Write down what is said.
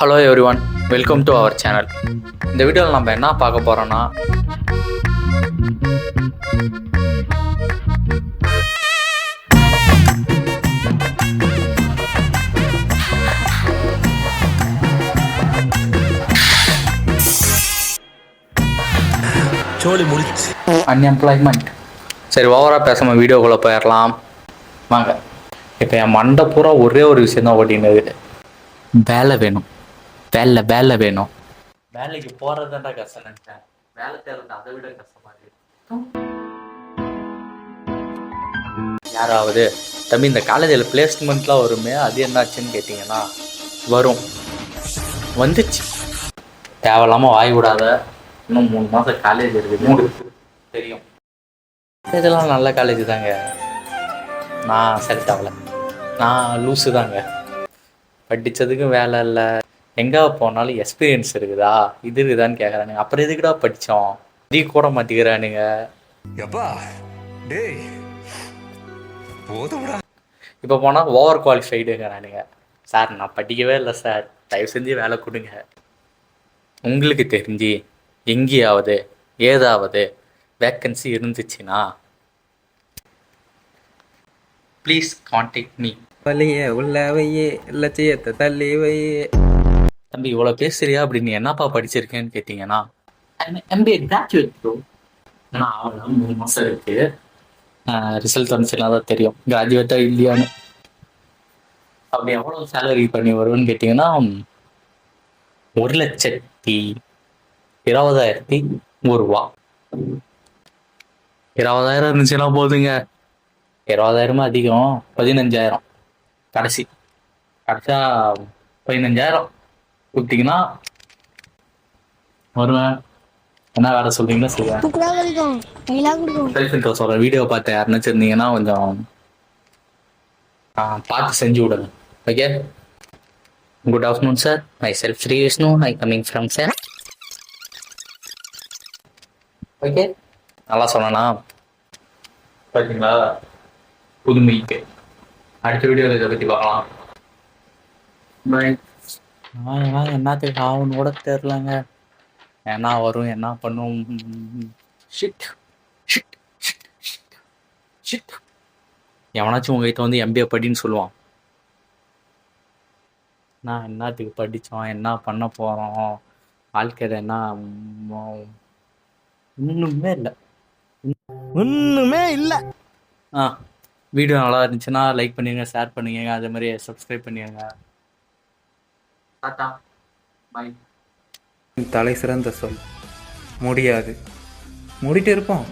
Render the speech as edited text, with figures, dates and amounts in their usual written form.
Hello everyone, welcome to our channel. இந்த வீடியோவில் நம்ம என்ன பார்க்க போகிறோன்னா, சோலி முடிச்சு அன்எம்ப்ளாய்மெண்ட். சரி, ஓவராக பேசாமல் வீடியோக்குள்ளே போயிடலாம் வாங்க. இப்போ என் மண்டை பூரா ஒரே ஒரு விஷயம் தான் ஓட்டினது. வேலை வேணும், வேலை வேணும். வேலைக்கு போகிறதுதான்டா கஷ்டம் நினச்சேன். வேலை தேர்றது அதை விட கஷ்டமாக இருக்கு. யாராவது தம்பி இந்த காலேஜில் பிளேஸ்மெண்ட்லாம் வருமே, அது என்னாச்சுன்னு கேட்டிங்கன்னா வந்துச்சு. தேவையில்லாமல் வாய் விடாத. இன்னும் 3 மாதம் காலேஜ் இருக்குது, தெரியும். இதெல்லாம் நல்ல காலேஜ் தாங்க. நான் செலக்ட் ஆகலை, நான் லூஸு தாங்க. படித்ததுக்கும் வேலை இல்லை. எங்கே போனாலும் எக்ஸ்பீரியன்ஸ் இருக்குதா இது இருக்குதான்னு கேட்குறானுங்க. அப்புறம் எதுக்குடா படித்தோம் நீ கூட மாற்றிக்கிறானுங்க. இப்போ போனால் ஓவர் குவாலிஃபைடுங்கிறானுங்க. சார் நான் படிக்கவே இல்லை சார், தயவு செஞ்சு வேலை கொடுங்க. உங்களுக்கு தெரிஞ்சு எங்கேயாவது ஏதாவது வேக்கன்சி இருந்துச்சுன்னா ப்ளீஸ் கான்டாக்ட் மீ. வழியே உள்ளவையே லட்சியத்தை தள்ளி வையே. தம்பி இவ்வளோ பேசுறியா அப்படின்னு என்னப்பா படிச்சிருக்கேன்னு கேட்டிங்கன்னா MBA கிராஜுவேட் ப்ரோ. ஆனால் அவ்வளோ 3 மாதம் இருக்கு. ரிசல்ட் வந்துச்சுன்னா தான் தெரியும் கிராஜுவேட்டாக இல்லையான்னு. அப்படி எவ்வளோ சேலரி பண்ணி வருவேன்னு கேட்டிங்கன்னா 1,20,000 ரூபா. 20,000 இருந்துச்சுன்னா போதுங்க. 20,000 அதிகம், 15,000 கடைசியா 15,000 கொடுத்தீங்கன்னா வருவேன். என்ன வேலை சொல்றீங்கன்னா செய்வேன். செல்ஃப் இன்ட்ரோ சொல்கிறேன். வீடியோ பார்த்து யாருன்னு இருந்தீங்கன்னா கொஞ்சம் பார்த்து செஞ்சு விடுங்க. Okay. Good afternoon sir, myself Sri Vishnu, I coming from sir. Okay, நல்லா சொன்னா பார்த்தீங்களா? புதுமைக்கு அடுத்த வீடியோவில் இதை பற்றி பார்க்கலாம். என்னத்துக்கு ஆகுன்னு கூட தெரிலங்க. என்ன வரும் என்ன பண்ணும். Shit shit shit shit. எவனாச்சும் உங்ககிட்ட வந்து MBA படின்னு சொல்லுவான். நான் என்னத்துக்கு படித்தோம், என்ன பண்ண போகிறோம், வாழ்க்கையில் என்ன ஒன்றுமே இல்லை. வீடியோ நல்லா இருந்துச்சுன்னா லைக் பண்ணிடுங்க, ஷேர் பண்ணுங்க, அதே மாதிரி சப்ஸ்கிரைப் பண்ணிடுங்க. Tata bye. தலை சிறந்த சொல் முடியாது மூடிட்டு இருப்போம்.